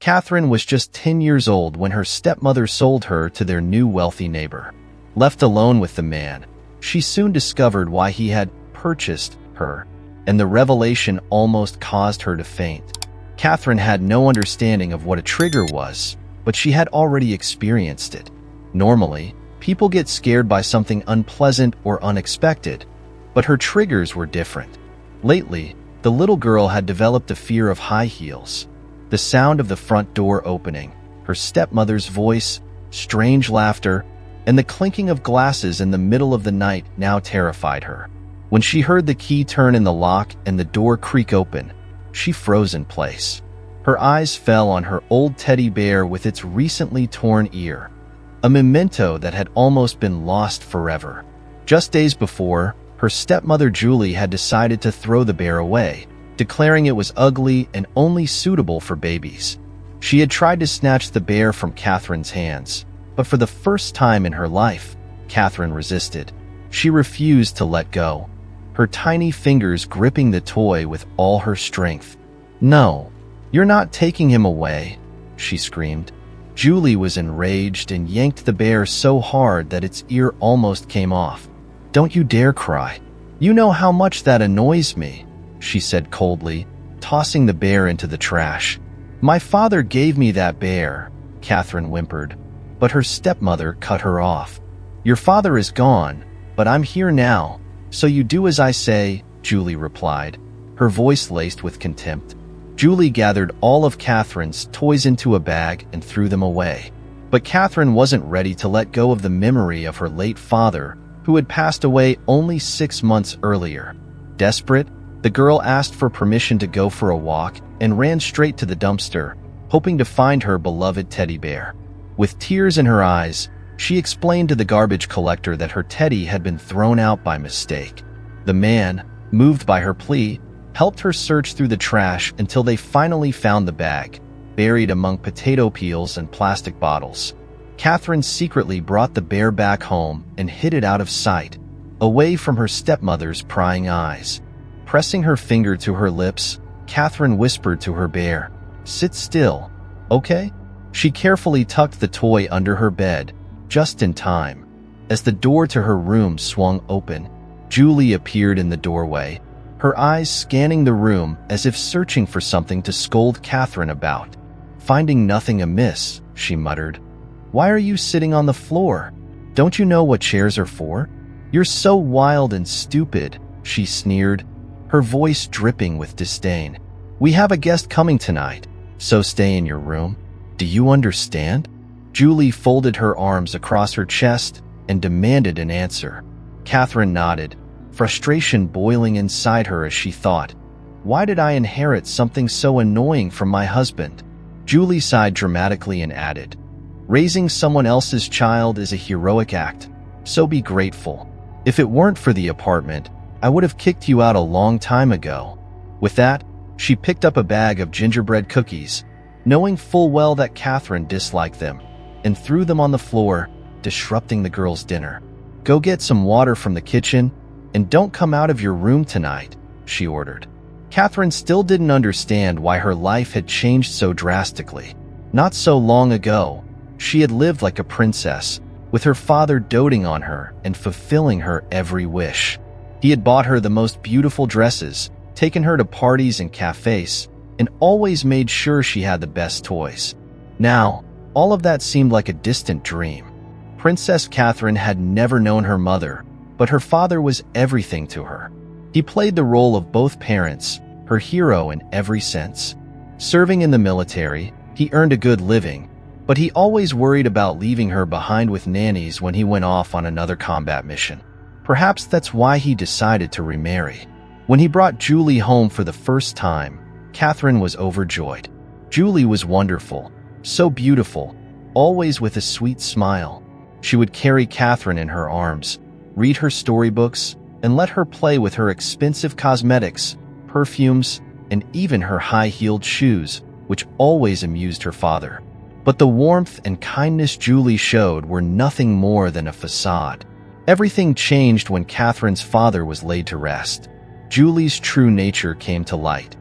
Catherine was just 10 years old when her stepmother sold her to their new wealthy neighbor. Left alone with the man, she soon discovered why he had purchased her, and the revelation almost caused her to faint. Catherine had no understanding of what a trigger was, but she had already experienced it. Normally, people get scared by something unpleasant or unexpected, but her triggers were different. Lately, the little girl had developed a fear of high heels. The sound of the front door opening, her stepmother's voice, strange laughter, and the clinking of glasses in the middle of the night now terrified her. When she heard the key turn in the lock and the door creak open, she froze in place. Her eyes fell on her old teddy bear with its recently torn ear, a memento that had almost been lost forever. Just days before, her stepmother Julie had decided to throw the bear away, declaring it was ugly and only suitable for babies. She had tried to snatch the bear from Catherine's hands, but for the first time in her life, Catherine resisted. She refused to let go, her tiny fingers gripping the toy with all her strength. "No, you're not taking him away," she screamed. Julie was enraged and yanked the bear so hard that its ear almost came off. "Don't you dare cry. You know how much that annoys me," she said coldly, tossing the bear into the trash. "My father gave me that bear," Catherine whimpered, but her stepmother cut her off. "Your father is gone, but I'm here now, so you do as I say," Julie replied, her voice laced with contempt. Julie gathered all of Catherine's toys into a bag and threw them away. But Catherine wasn't ready to let go of the memory of her late father, who had passed away only 6 months earlier. Desperate, the girl asked for permission to go for a walk and ran straight to the dumpster, hoping to find her beloved teddy bear. With tears in her eyes, she explained to the garbage collector that her teddy had been thrown out by mistake. The man, moved by her plea, helped her search through the trash until they finally found the bag, buried among potato peels and plastic bottles. Catherine secretly brought the bear back home and hid it out of sight, away from her stepmother's prying eyes. Pressing her finger to her lips, Catherine whispered to her bear, "Sit still, okay?" She carefully tucked the toy under her bed, just in time. As the door to her room swung open, Julie appeared in the doorway, her eyes scanning the room as if searching for something to scold Catherine about. Finding nothing amiss, she muttered, "Why are you sitting on the floor? Don't you know what chairs are for? You're so wild and stupid," she sneered, her voice dripping with disdain. "We have a guest coming tonight, so stay in your room. Do you understand?" Julie folded her arms across her chest and demanded an answer. Catherine nodded, frustration boiling inside her as she thought, "Why did I inherit something so annoying from my husband?" Julie sighed dramatically and added, "Raising someone else's child is a heroic act, so be grateful. If it weren't for the apartment, I would have kicked you out a long time ago." With that, she picked up a bag of gingerbread cookies, knowing full well that Catherine disliked them, and threw them on the floor, disrupting the girls' dinner. "Go get some water from the kitchen, and don't come out of your room tonight," she ordered. Catherine still didn't understand why her life had changed so drastically. Not so long ago, she had lived like a princess, with her father doting on her and fulfilling her every wish. He had bought her the most beautiful dresses, taken her to parties and cafes, and always made sure she had the best toys. Now, all of that seemed like a distant dream. Princess Catherine had never known her mother, but her father was everything to her. He played the role of both parents, her hero in every sense. Serving in the military, he earned a good living, but he always worried about leaving her behind with nannies when he went off on another combat mission. Perhaps that's why he decided to remarry. When he brought Julie home for the first time, Catherine was overjoyed. Julie was wonderful, so beautiful, always with a sweet smile. She would carry Catherine in her arms, read her storybooks, and let her play with her expensive cosmetics, perfumes, and even her high-heeled shoes, which always amused her father. But the warmth and kindness Julie showed were nothing more than a facade. Everything changed when Catherine's father was laid to rest. Julie's true nature came to light.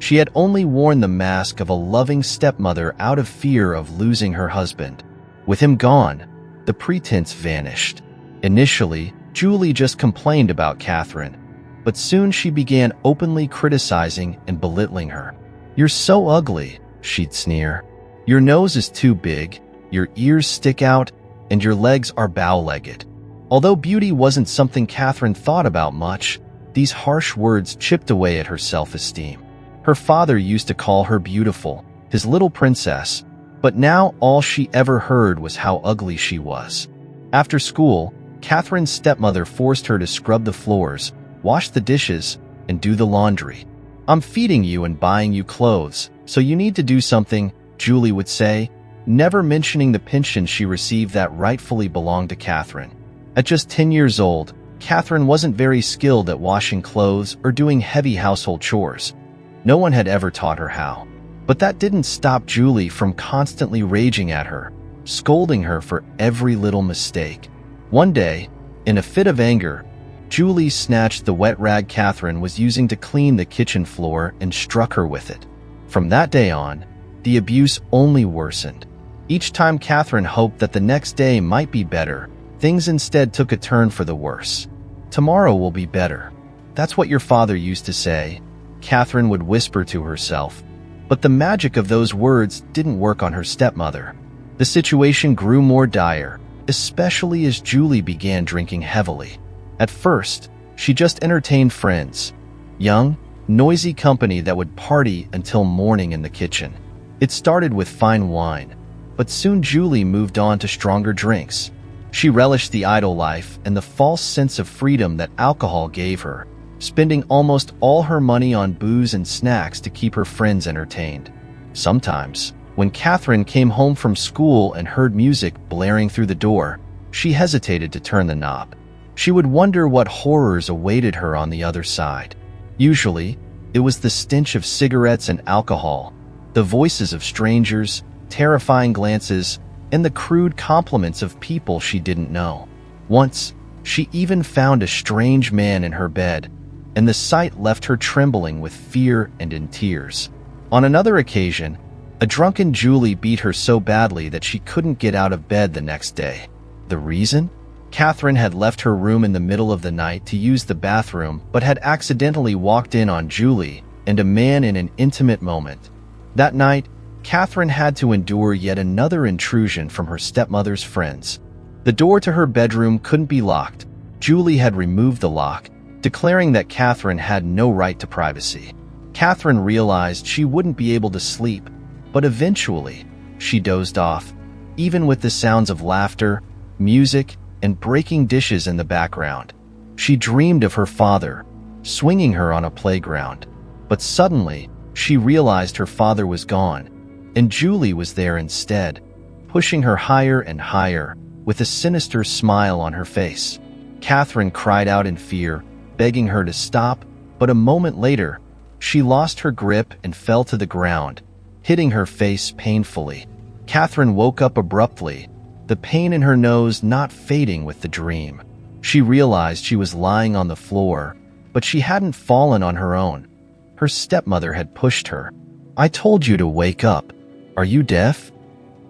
She had only worn the mask of a loving stepmother out of fear of losing her husband. With him gone, the pretense vanished. Initially, Julie just complained about Catherine, but soon she began openly criticizing and belittling her. "You're so ugly," she'd sneer. "Your nose is too big, your ears stick out, and your legs are bow-legged." Although beauty wasn't something Catherine thought about much, these harsh words chipped away at her self-esteem. Her father used to call her beautiful, his little princess, but now all she ever heard was how ugly she was. After school, Catherine's stepmother forced her to scrub the floors, wash the dishes, and do the laundry. "I'm feeding you and buying you clothes, so you need to do something," Julie would say, never mentioning the pension she received that rightfully belonged to Catherine. At just 10 years old, Catherine wasn't very skilled at washing clothes or doing heavy household chores. No one had ever taught her how. But that didn't stop Julie from constantly raging at her, scolding her for every little mistake. One day, in a fit of anger, Julie snatched the wet rag Catherine was using to clean the kitchen floor and struck her with it. From that day on, the abuse only worsened. Each time Catherine hoped that the next day might be better, things instead took a turn for the worse. "Tomorrow will be better. That's what your father used to say," Catherine would whisper to herself. But the magic of those words didn't work on her stepmother. The situation grew more dire, especially as Julie began drinking heavily. At first, she just entertained friends, young, noisy company that would party until morning in the kitchen. It started with fine wine, but soon Julie moved on to stronger drinks. She relished the idle life and the false sense of freedom that alcohol gave her, spending almost all her money on booze and snacks to keep her friends entertained. Sometimes, when Catherine came home from school and heard music blaring through the door, she hesitated to turn the knob. She would wonder what horrors awaited her on the other side. Usually, it was the stench of cigarettes and alcohol, the voices of strangers, terrifying glances, and the crude compliments of people she didn't know. Once, she even found a strange man in her bed, and the sight left her trembling with fear and in tears. On another occasion, a drunken Julie beat her so badly that she couldn't get out of bed the next day. The reason? Catherine had left her room in the middle of the night to use the bathroom, but had accidentally walked in on Julie and a man in an intimate moment. That night, Catherine had to endure yet another intrusion from her stepmother's friends. The door to her bedroom couldn't be locked. Julie had removed the lock, declaring that Catherine had no right to privacy. Catherine realized she wouldn't be able to sleep, but eventually, she dozed off, even with the sounds of laughter, music, and breaking dishes in the background. She dreamed of her father, swinging her on a playground. But suddenly, she realized her father was gone, and Julie was there instead, pushing her higher and higher, with a sinister smile on her face. Catherine cried out in fear, begging her to stop, but a moment later, she lost her grip and fell to the ground, hitting her face painfully. Catherine woke up abruptly, the pain in her nose not fading with the dream. She realized she was lying on the floor, but she hadn't fallen on her own. Her stepmother had pushed her. "I told you to wake up. Are you deaf?"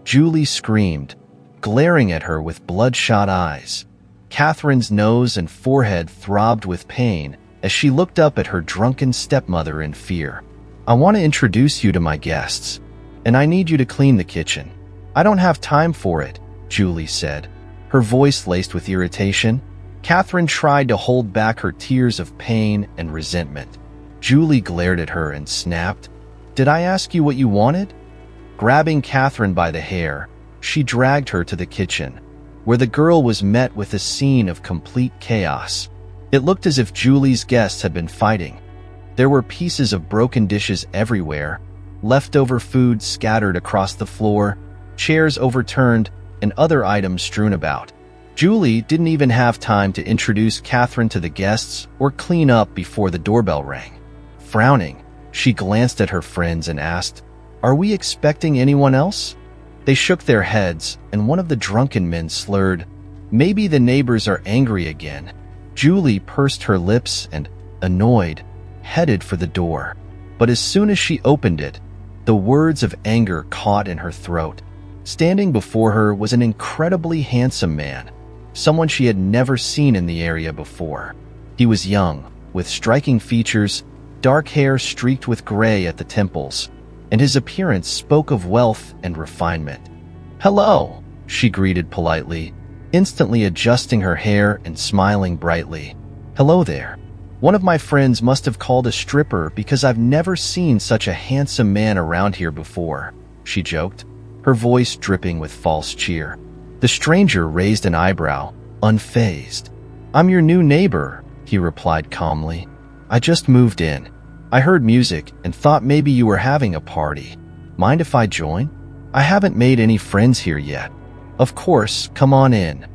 Julie screamed, glaring at her with bloodshot eyes. Catherine's nose and forehead throbbed with pain as she looked up at her drunken stepmother in fear. "I want to introduce you to my guests, and I need you to clean the kitchen." "I don't have time for it," Julie said, her voice laced with irritation. Catherine tried to hold back her tears of pain and resentment. Julie glared at her and snapped, "Did I ask you what you wanted?" Grabbing Catherine by the hair, she dragged her to the kitchen, where the girl was met with a scene of complete chaos. It looked as if Julie's guests had been fighting. There were pieces of broken dishes everywhere, leftover food scattered across the floor, chairs overturned, and other items strewn about. Julie didn't even have time to introduce Catherine to the guests or clean up before the doorbell rang. Frowning, she glanced at her friends and asked, "Are we expecting anyone else?" They shook their heads, and one of the drunken men slurred, "Maybe the neighbors are angry again." Julie pursed her lips and, annoyed, headed for the door. But as soon as she opened it, the words of anger caught in her throat. Standing before her was an incredibly handsome man, someone she had never seen in the area before. He was young, with striking features, dark hair streaked with gray at the temples, and his appearance spoke of wealth and refinement. "Hello," she greeted politely, instantly adjusting her hair and smiling brightly. "Hello there. One of my friends must have called a stripper because I've never seen such a handsome man around here before," she joked, her voice dripping with false cheer. The stranger raised an eyebrow, unfazed. "I'm your new neighbor," he replied calmly. "I just moved in. I heard music and thought maybe you were having a party. Mind if I join? I haven't made any friends here yet." "Of course, come on in,"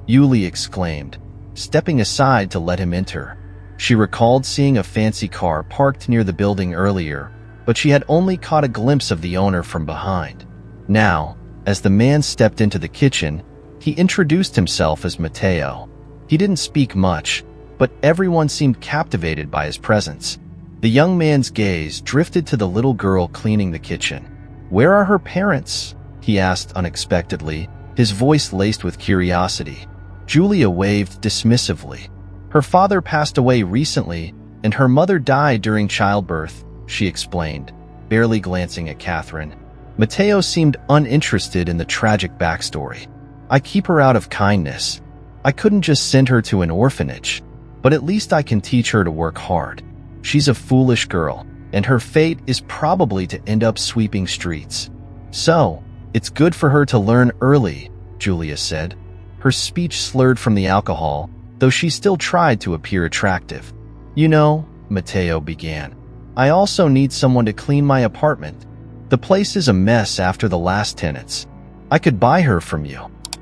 Yuli exclaimed, stepping aside to let him enter. She recalled seeing a fancy car parked near the building earlier, but she had only caught a glimpse of the owner from behind. Now, as the man stepped into the kitchen, he introduced himself as Matteo. He didn't speak much, but everyone seemed captivated by his presence. The young man's gaze drifted to the little girl cleaning the kitchen. "Where are her parents?" he asked unexpectedly, his voice laced with curiosity. Julia waved dismissively. "Her father passed away recently, and her mother died during childbirth," she explained, barely glancing at Catherine. Matteo seemed uninterested in the tragic backstory. "I keep her out of kindness. I couldn't just send her to an orphanage, but at least I can teach her to work hard. She's a foolish girl, and her fate is probably to end up sweeping streets. So, it's good for her to learn early," Julia said. Her speech slurred from the alcohol, though she still tried to appear attractive. "You know," Matteo began, "I also need someone to clean my apartment. The place is a mess after the last tenants. I could buy her from you.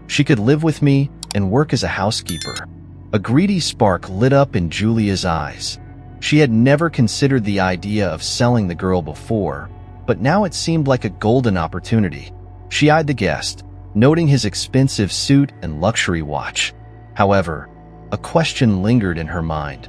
She could live with me and work as a housekeeper." A greedy spark lit up in Julia's eyes. She had never considered the idea of selling the girl before, but now it seemed like a golden opportunity. She eyed the guest, noting his expensive suit and luxury watch. However, a question lingered in her mind.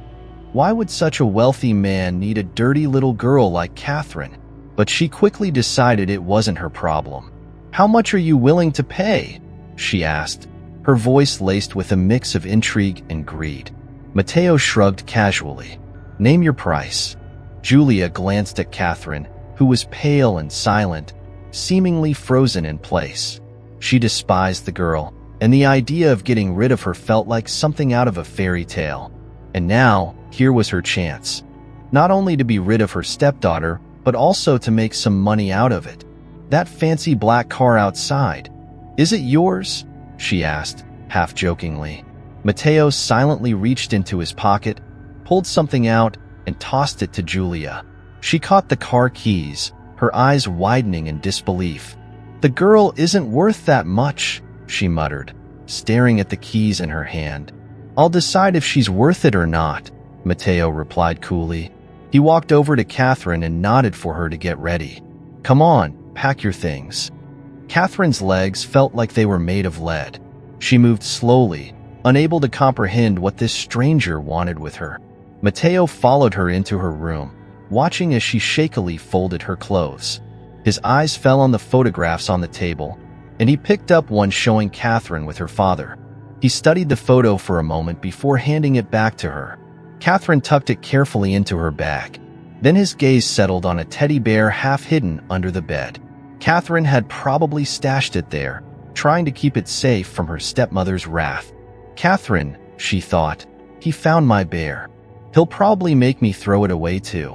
Why would such a wealthy man need a dirty little girl like Catherine? But she quickly decided it wasn't her problem. "How much are you willing to pay?" she asked, her voice laced with a mix of intrigue and greed. Matteo shrugged casually. "Name your price." Julia glanced at Catherine, who was pale and silent, seemingly frozen in place. She despised the girl, and the idea of getting rid of her felt like something out of a fairy tale. And now, here was her chance. Not only to be rid of her stepdaughter, but also to make some money out of it. "That fancy black car outside, is it yours?" she asked, half jokingly. Matteo silently reached into his pocket, pulled something out, and tossed it to Julia. She caught the car keys, her eyes widening in disbelief. "The girl isn't worth that much," she muttered, staring at the keys in her hand. "I'll decide if she's worth it or not," Matteo replied coolly. He walked over to Catherine and nodded for her to get ready. "Come on, pack your things." Catherine's legs felt like they were made of lead. She moved slowly, unable to comprehend what this stranger wanted with her. Matteo followed her into her room, watching as she shakily folded her clothes. His eyes fell on the photographs on the table, and he picked up one showing Catherine with her father. He studied the photo for a moment before handing it back to her. Catherine tucked it carefully into her bag. Then his gaze settled on a teddy bear half hidden under the bed. Catherine had probably stashed it there, trying to keep it safe from her stepmother's wrath. "Catherine," she thought, "he found my bear. He'll probably make me throw it away too."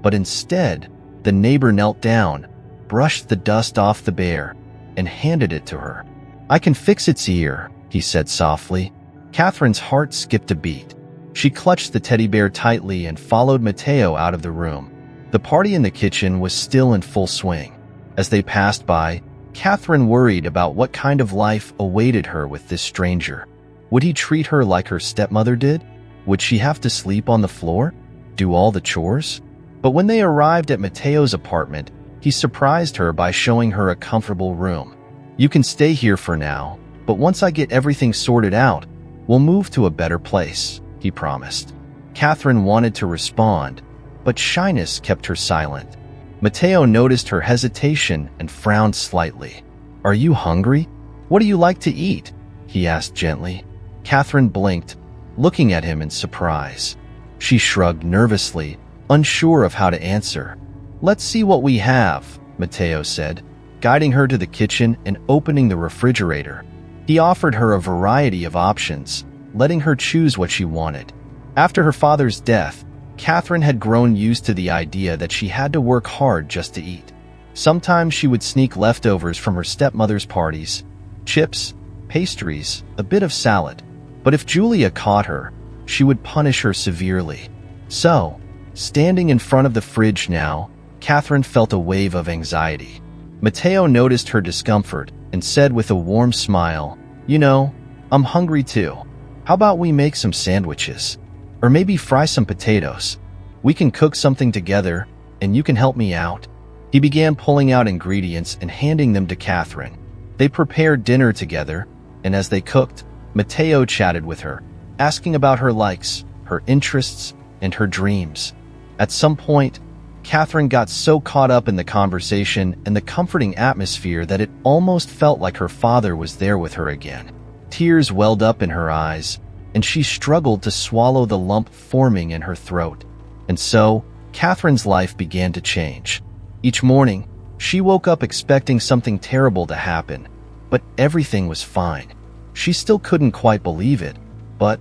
But instead, the neighbor knelt down, brushed the dust off the bear, and handed it to her. "I can fix its ear," he said softly. Catherine's heart skipped a beat. She clutched the teddy bear tightly and followed Matteo out of the room. The party in the kitchen was still in full swing. As they passed by, Catherine worried about what kind of life awaited her with this stranger. Would he treat her like her stepmother did? Would she have to sleep on the floor? Do all the chores? But when they arrived at Matteo's apartment, he surprised her by showing her a comfortable room. "You can stay here for now, but once I get everything sorted out, we'll move to a better place," he promised. Catherine wanted to respond, but shyness kept her silent. Matteo noticed her hesitation and frowned slightly. "Are you hungry? What do you like to eat?" he asked gently. Catherine blinked, looking at him in surprise. She shrugged nervously, unsure of how to answer. "Let's see what we have," Matteo said, guiding her to the kitchen and opening the refrigerator. He offered her a variety of options, letting her choose what she wanted. After her father's death, Catherine had grown used to the idea that she had to work hard just to eat. Sometimes she would sneak leftovers from her stepmother's parties, chips, pastries, a bit of salad. But if Julia caught her, she would punish her severely. So, standing in front of the fridge now, Catherine felt a wave of anxiety. Matteo noticed her discomfort and said with a warm smile, "You know, I'm hungry too. How about we make some sandwiches? Or maybe fry some potatoes. We can cook something together, and you can help me out." He began pulling out ingredients and handing them to Catherine. They prepared dinner together, and as they cooked, Matteo chatted with her, asking about her likes, her interests, and her dreams. At some point, Catherine got so caught up in the conversation and the comforting atmosphere that it almost felt like her father was there with her again. Tears welled up in her eyes, and she struggled to swallow the lump forming in her throat. And so, Catherine's life began to change. Each morning, she woke up expecting something terrible to happen, but everything was fine. She still couldn't quite believe it, but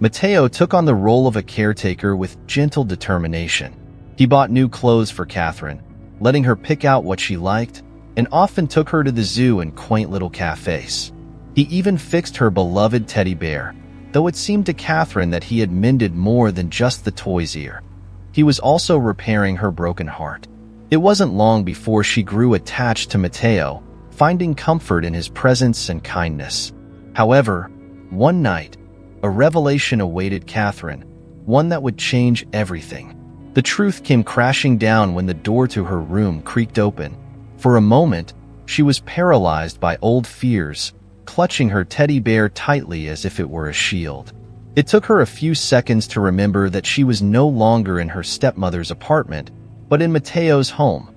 Matteo took on the role of a caretaker with gentle determination. He bought new clothes for Catherine, letting her pick out what she liked, and often took her to the zoo and quaint little cafes. He even fixed her beloved teddy bear, though it seemed to Catherine that he had mended more than just the toy's ear. He was also repairing her broken heart. It wasn't long before she grew attached to Matteo, finding comfort in his presence and kindness. However, one night, a revelation awaited Catherine, one that would change everything. The truth came crashing down when the door to her room creaked open. For a moment, she was paralyzed by old fears, clutching her teddy bear tightly as if it were a shield. It took her a few seconds to remember that she was no longer in her stepmother's apartment, but in Matteo's home,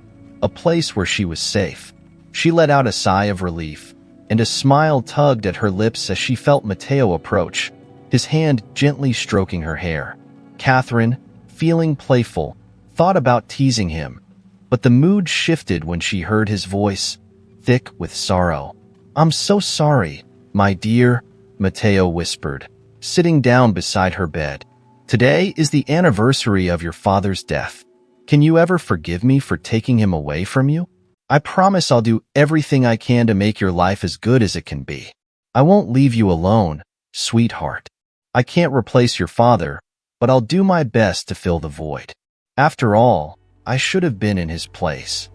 a place where she was safe. She let out a sigh of relief, and a smile tugged at her lips as she felt Matteo approach, his hand gently stroking her hair. Catherine, feeling playful, thought about teasing him, but the mood shifted when she heard his voice, thick with sorrow. "I'm so sorry, my dear," Matteo whispered, sitting down beside her bed. "Today is the anniversary of your father's death. Can you ever forgive me for taking him away from you? I promise I'll do everything I can to make your life as good as it can be. I won't leave you alone, sweetheart. I can't replace your father, but I'll do my best to fill the void. After all, I should have been in his place."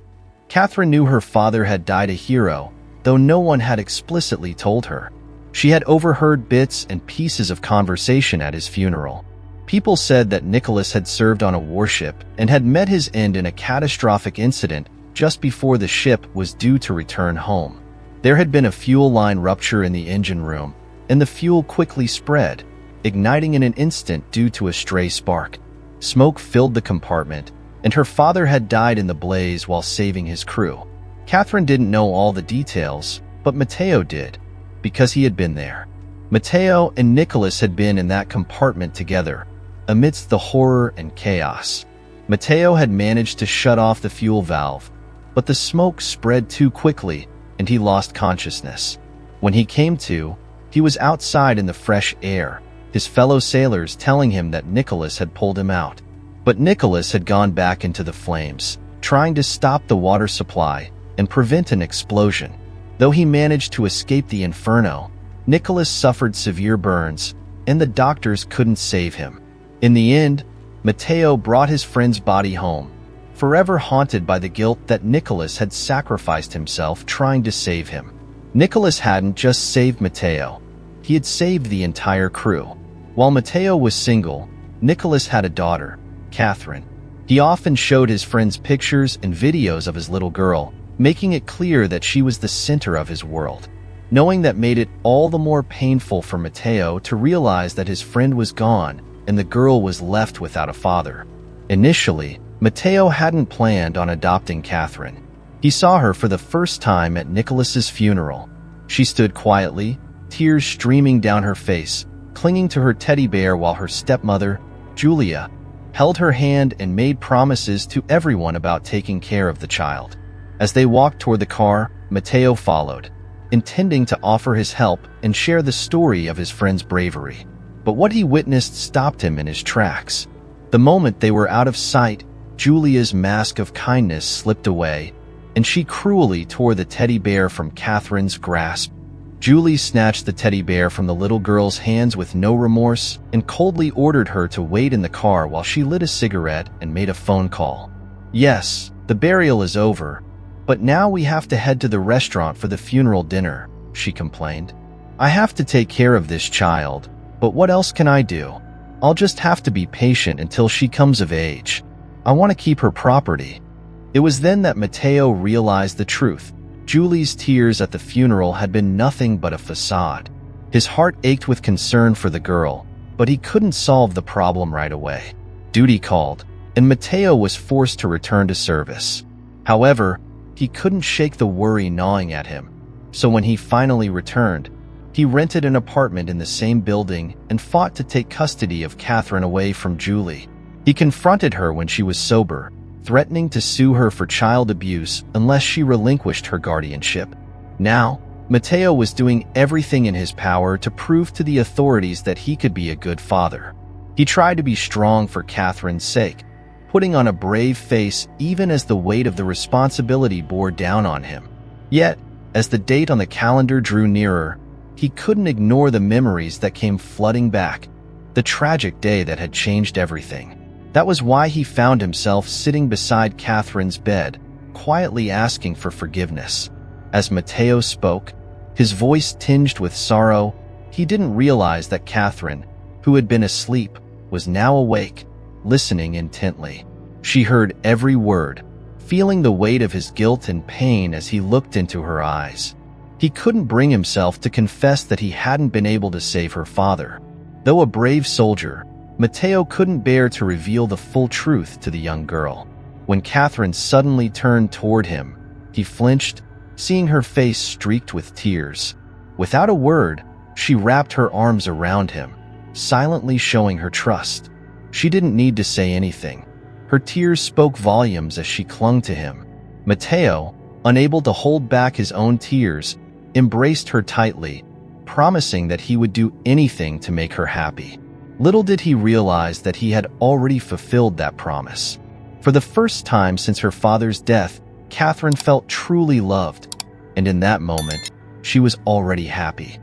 Catherine knew her father had died a hero, though no one had explicitly told her. She had overheard bits and pieces of conversation at his funeral. People said that Nicholas had served on a warship and had met his end in a catastrophic incident just before the ship was due to return home. There had been a fuel line rupture in the engine room, and the fuel quickly spread, igniting in an instant due to a stray spark. Smoke filled the compartment, and her father had died in the blaze while saving his crew. Catherine didn't know all the details, but Matteo did, because he had been there. Matteo and Nicholas had been in that compartment together, amidst the horror and chaos. Matteo had managed to shut off the fuel valve, but the smoke spread too quickly, and he lost consciousness. When he came to, he was outside in the fresh air, his fellow sailors telling him that Nicholas had pulled him out. But Nicholas had gone back into the flames, trying to stop the water supply and prevent an explosion. Though he managed to escape the inferno, Nicholas suffered severe burns, and the doctors couldn't save him. In the end, Matteo brought his friend's body home, forever haunted by the guilt that Nicholas had sacrificed himself trying to save him. Nicholas hadn't just saved Matteo, he had saved the entire crew. While Matteo was single, Nicholas had a daughter, Catherine. He often showed his friends pictures and videos of his little girl, making it clear that she was the center of his world. Knowing that made it all the more painful for Matteo to realize that his friend was gone and the girl was left without a father. Initially, Matteo hadn't planned on adopting Catherine. He saw her for the first time at Nicholas's funeral. She stood quietly, tears streaming down her face, clinging to her teddy bear while her stepmother, Julia, held her hand and made promises to everyone about taking care of the child. As they walked toward the car, Matteo followed, intending to offer his help and share the story of his friend's bravery. But what he witnessed stopped him in his tracks. The moment they were out of sight, Julia's mask of kindness slipped away, and she cruelly tore the teddy bear from Catherine's grasp. Julie snatched the teddy bear from the little girl's hands with no remorse and coldly ordered her to wait in the car while she lit a cigarette and made a phone call. "Yes, the burial is over, but now we have to head to the restaurant for the funeral dinner," she complained. "I have to take care of this child, but what else can I do? I'll just have to be patient until she comes of age. I want to keep her property." It was then that Matteo realized the truth. Julie's tears at the funeral had been nothing but a facade. His heart ached with concern for the girl, but he couldn't solve the problem right away. Duty called, and Matteo was forced to return to service. However, he couldn't shake the worry gnawing at him, so when he finally returned, he rented an apartment in the same building and fought to take custody of Catherine away from Julie. He confronted her when she was sober, threatening to sue her for child abuse unless she relinquished her guardianship. Now, Matteo was doing everything in his power to prove to the authorities that he could be a good father. He tried to be strong for Catherine's sake, putting on a brave face even as the weight of the responsibility bore down on him. Yet, as the date on the calendar drew nearer, he couldn't ignore the memories that came flooding back, the tragic day that had changed everything. That was why he found himself sitting beside Catherine's bed, quietly asking for forgiveness. As Matteo spoke, his voice tinged with sorrow, he didn't realize that Catherine, who had been asleep, was now awake, listening intently. She heard every word, feeling the weight of his guilt and pain as he looked into her eyes. He couldn't bring himself to confess that he hadn't been able to save her father. Though a brave soldier, Matteo couldn't bear to reveal the full truth to the young girl. When Catherine suddenly turned toward him, he flinched, seeing her face streaked with tears. Without a word, she wrapped her arms around him, silently showing her trust. She didn't need to say anything. Her tears spoke volumes as she clung to him. Matteo, unable to hold back his own tears, embraced her tightly, promising that he would do anything to make her happy. Little did he realize that he had already fulfilled that promise. For the first time since her father's death, Catherine felt truly loved, and in that moment, she was already happy.